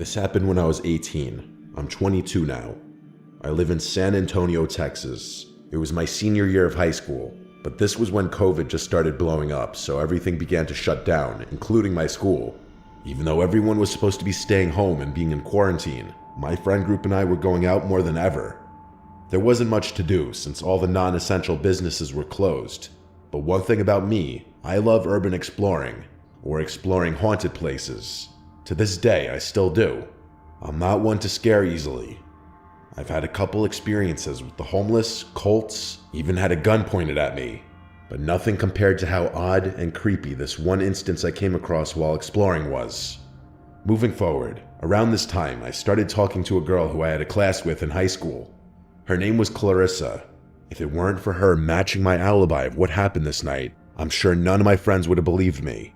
This happened when I was 18. I'm 22 now. I live in San Antonio, Texas. It was my senior year of high school, but this was when COVID just started blowing up, so everything began to shut down, including my school. Even though everyone was supposed to be staying home and being in quarantine, my friend group and I were going out more than ever. There wasn't much to do since all the non-essential businesses were closed. But one thing about me, I love urban exploring, or exploring haunted places. To this day, I still do. I'm not one to scare easily. I've had a couple experiences with the homeless, cults, even had a gun pointed at me. But nothing compared to how odd and creepy this one instance I came across while exploring was. Moving forward, around this time, I started talking to a girl who I had a class with in high school. Her name was Clarissa. If it weren't for her matching my alibi of what happened this night, I'm sure none of my friends would have believed me.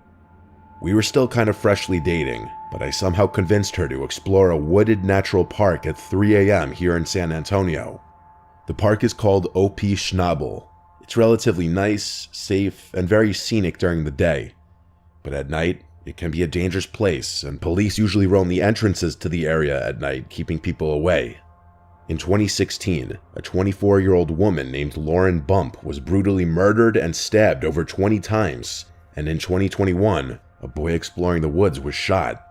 We were still kind of freshly dating, but I somehow convinced her to explore a wooded natural park at 3 a.m. here in San Antonio. The park is called OP Schnabel. It's relatively nice, safe, and very scenic during the day. But at night, it can be a dangerous place, and police usually roam the entrances to the area at night, keeping people away. In 2016, a 24-year-old woman named Lauren Bump was brutally murdered and stabbed over 20 times, and in 2021, a boy exploring the woods was shot.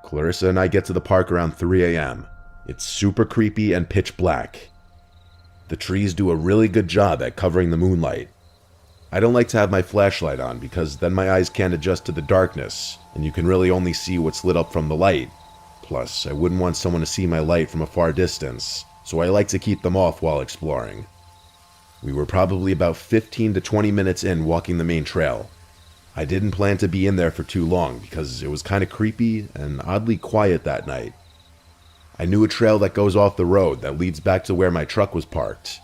Clarissa and I get to the park around 3 a.m. It's super creepy and pitch black. The trees do a really good job at covering the moonlight. I don't like to have my flashlight on because then my eyes can't adjust to the darkness, and you can really only see what's lit up from the light. Plus, I wouldn't want someone to see my light from a far distance, so I like to keep them off while exploring. We were probably about 15 to 20 minutes in walking the main trail. I didn't plan to be in there for too long because it was kind of creepy and oddly quiet that night. I knew a trail that goes off the road that leads back to where my truck was parked.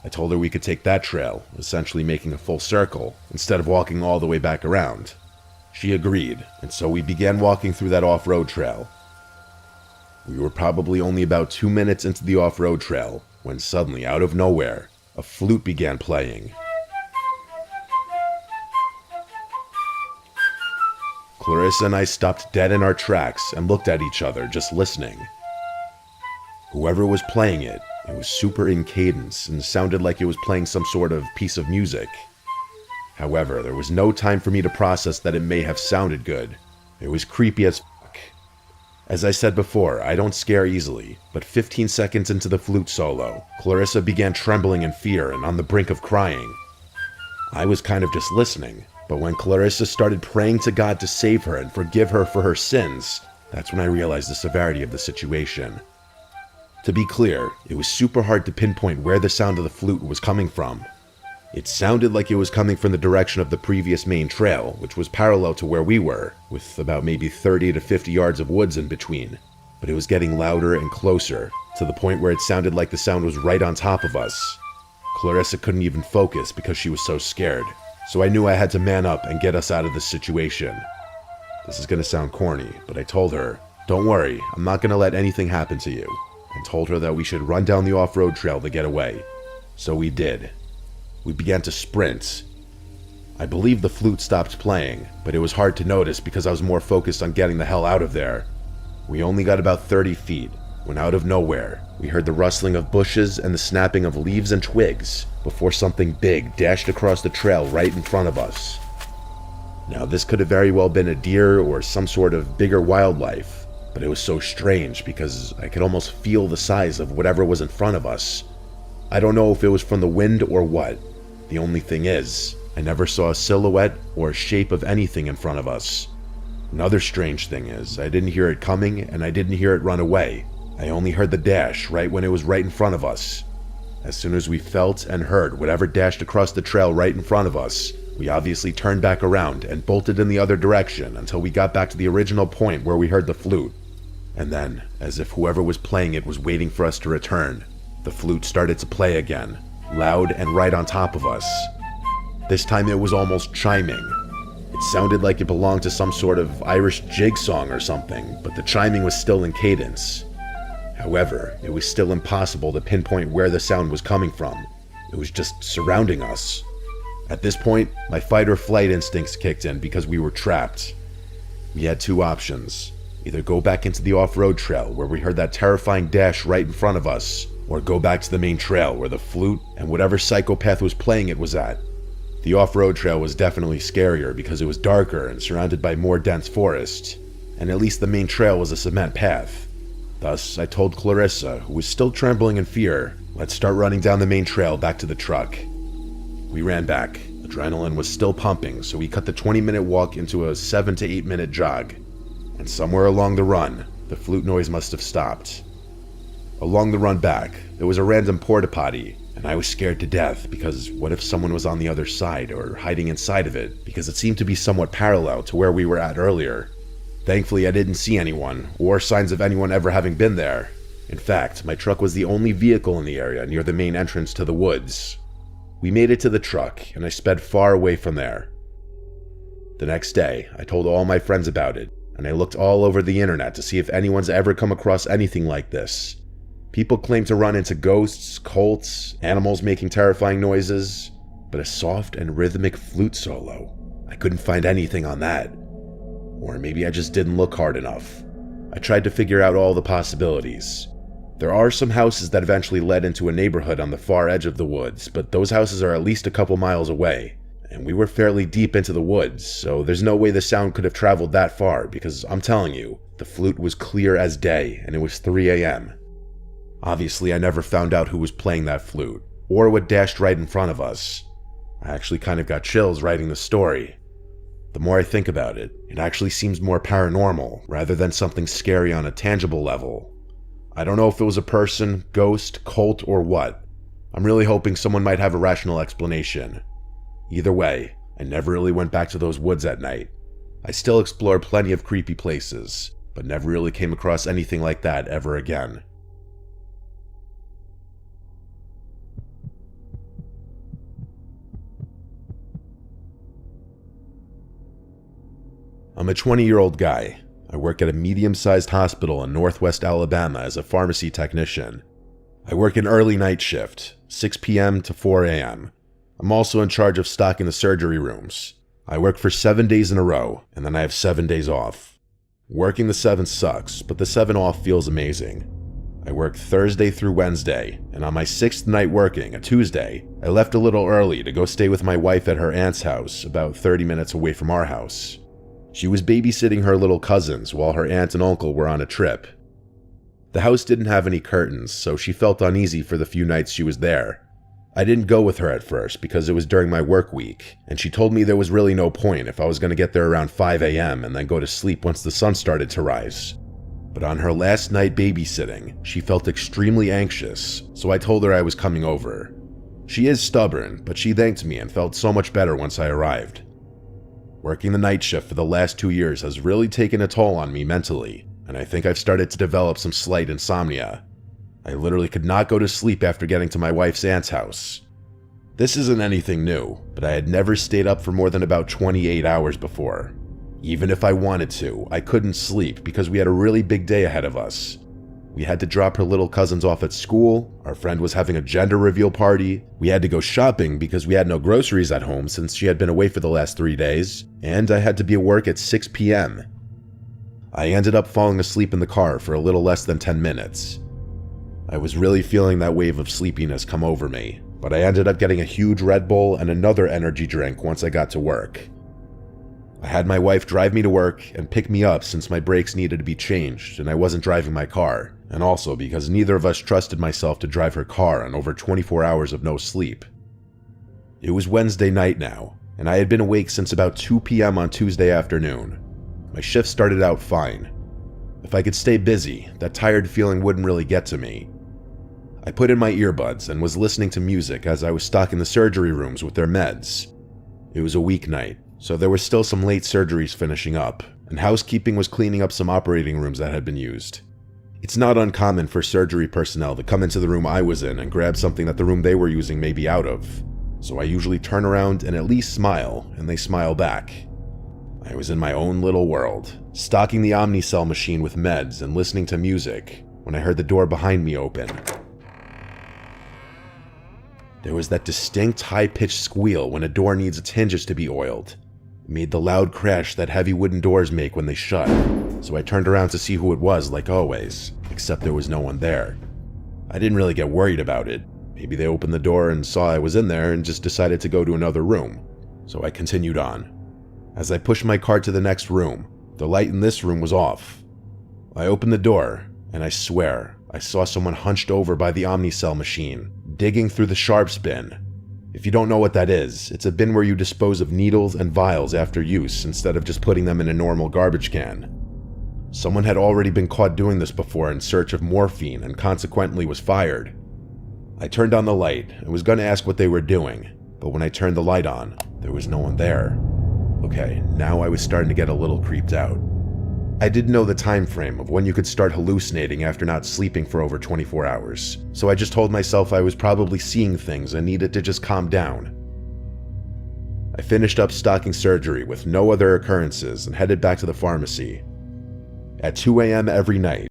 I told her we could take that trail, essentially making a full circle, instead of walking all the way back around. She agreed, and so we began walking through that off-road trail. We were probably only about 2 minutes into the off-road trail when suddenly, out of nowhere, a flute began playing. Clarissa and I stopped dead in our tracks and looked at each other, just listening. Whoever was playing it, it was super in cadence and sounded like it was playing some sort of piece of music. However, there was no time for me to process that it may have sounded good. It was creepy as fuck. As I said before, I don't scare easily, but 15 seconds into the flute solo, Clarissa began trembling in fear and on the brink of crying. I was kind of just listening, but when Clarissa started praying to God to save her and forgive her for her sins, that's when I realized the severity of the situation. To be clear, it was super hard to pinpoint where the sound of the flute was coming from. It sounded like it was coming from the direction of the previous main trail, which was parallel to where we were, with about maybe 30 to 50 yards of woods in between. But it was getting louder and closer, to the point where it sounded like the sound was right on top of us. Clarissa couldn't even focus because she was so scared, so I knew I had to man up and get us out of this situation. This is gonna sound corny, but I told her, "Don't worry, I'm not gonna let anything happen to you," and told her that we should run down the off-road trail to get away. So we did. We began to sprint. I believe the flute stopped playing, but it was hard to notice because I was more focused on getting the hell out of there. We only got about 30 feet, when out of nowhere, we heard the rustling of bushes and the snapping of leaves and twigs before something big dashed across the trail right in front of us. Now, this could have very well been a deer or some sort of bigger wildlife, but it was so strange because I could almost feel the size of whatever was in front of us. I don't know if it was from the wind or what. The only thing is, I never saw a silhouette or a shape of anything in front of us. Another strange thing is, I didn't hear it coming and I didn't hear it run away. I only heard the dash right when it was right in front of us. As soon as we felt and heard whatever dashed across the trail right in front of us, we obviously turned back around and bolted in the other direction until we got back to the original point where we heard the flute. And then, as if whoever was playing it was waiting for us to return, the flute started to play again, loud and right on top of us. This time it was almost chiming. It sounded like it belonged to some sort of Irish jig song or something, but the chiming was still in cadence. However, it was still impossible to pinpoint where the sound was coming from. It was just surrounding us. At this point, my fight or flight instincts kicked in because we were trapped. We had two options: Either go back into the off-road trail where we heard that terrifying dash right in front of us, or go back to the main trail where the flute and whatever psychopath was playing it was at. The off-road trail was definitely scarier because it was darker and surrounded by more dense forest, and at least the main trail was a cement path. Thus, I told Clarissa, who was still trembling in fear, let's start running down the main trail back to the truck. We ran back. Adrenaline was still pumping, so we cut the 20-minute walk into a 7 to 8 minute jog. And somewhere along the run, the flute noise must have stopped. Along the run back, there was a random porta potty, and I was scared to death because what if someone was on the other side or hiding inside of it, because it seemed to be somewhat parallel to where we were at earlier. Thankfully, I didn't see anyone, or signs of anyone ever having been there. In fact, my truck was the only vehicle in the area near the main entrance to the woods. We made it to the truck, and I sped far away from there. The next day, I told all my friends about it, and I looked all over the internet to see if anyone's ever come across anything like this. People claim to run into ghosts, cults, animals making terrifying noises, but a soft and rhythmic flute solo, I couldn't find anything on that. Or maybe I just didn't look hard enough. I tried to figure out all the possibilities. There are some houses that eventually led into a neighborhood on the far edge of the woods, but those houses are at least a couple miles away, and we were fairly deep into the woods, so there's no way the sound could have traveled that far because I'm telling you, the flute was clear as day and it was 3 a.m. Obviously, I never found out who was playing that flute, or what dashed right in front of us. I actually kind of got chills writing the story. The more I think about it, it actually seems more paranormal rather than something scary on a tangible level. I don't know if it was a person, ghost, cult, or what. I'm really hoping someone might have a rational explanation. Either way, I never really went back to those woods at night. I still explored plenty of creepy places, but never really came across anything like that ever again. I'm a 20-year-old guy. I work at a medium-sized hospital in northwest Alabama as a pharmacy technician. I work an early night shift, 6 p.m. to 4 a.m. I'm also in charge of stocking the surgery rooms. I work for 7 days in a row, and then I have 7 days off. Working the 7 sucks, but the 7 off feels amazing. I work Thursday through Wednesday, and on my 6th night working, a Tuesday, I left a little early to go stay with my wife at her aunt's house, about 30 minutes away from our house. She was babysitting her little cousins while her aunt and uncle were on a trip. The house didn't have any curtains, so she felt uneasy for the few nights she was there. I didn't go with her at first because it was during my work week, and she told me there was really no point if I was going to get there around 5 a.m. and then go to sleep once the sun started to rise. But on her last night babysitting, she felt extremely anxious, so I told her I was coming over. She is stubborn, but she thanked me and felt so much better once I arrived. Working the night shift for the last 2 years has really taken a toll on me mentally, and I think I've started to develop some slight insomnia. I literally could not go to sleep after getting to my wife's aunt's house. This isn't anything new, but I had never stayed up for more than about 28 hours before. Even if I wanted to, I couldn't sleep because we had a really big day ahead of us. We had to drop her little cousins off at school, our friend was having a gender reveal party, we had to go shopping because we had no groceries at home since she had been away for the last 3 days, and I had to be at work at 6 p.m. I ended up falling asleep in the car for a little less than 10 minutes. I was really feeling that wave of sleepiness come over me, but I ended up getting a huge Red Bull and another energy drink once I got to work. I had my wife drive me to work and pick me up since my brakes needed to be changed and I wasn't driving my car, and also because neither of us trusted myself to drive her car on over 24 hours of no sleep. It was Wednesday night now, and I had been awake since about 2 p.m. on Tuesday afternoon. My shift started out fine. If I could stay busy, that tired feeling wouldn't really get to me. I put in my earbuds and was listening to music as I was stocking the surgery rooms with their meds. It was a weeknight, so there were still some late surgeries finishing up, and housekeeping was cleaning up some operating rooms that had been used. It's not uncommon for surgery personnel to come into the room I was in and grab something that the room they were using may be out of, so I usually turn around and at least smile, and they smile back. I was in my own little world, stocking the Omnicell machine with meds and listening to music, when I heard the door behind me open. There was that distinct high-pitched squeal when a door needs its hinges to be oiled. made the loud crash that heavy wooden doors make when they shut, so I turned around to see who it was like always, except there was no one there. I didn't really get worried about it. Maybe they opened the door and saw I was in there and just decided to go to another room, so I continued on. As I pushed my cart to the next room, the light in this room was off. I opened the door, and I swear, I saw someone hunched over by the Omnicell machine, digging through the sharps bin. If you don't know what that is, it's a bin where you dispose of needles and vials after use instead of just putting them in a normal garbage can. Someone had already been caught doing this before in search of morphine and consequently was fired. I turned on the light and was going to ask what they were doing, but when I turned the light on, there was no one there. Okay, now I was starting to get a little creeped out. I didn't know the time frame of when you could start hallucinating after not sleeping for over 24 hours, so I just told myself I was probably seeing things and needed to just calm down. I finished up stocking surgery with no other occurrences and headed back to the pharmacy. At 2 a.m. every night,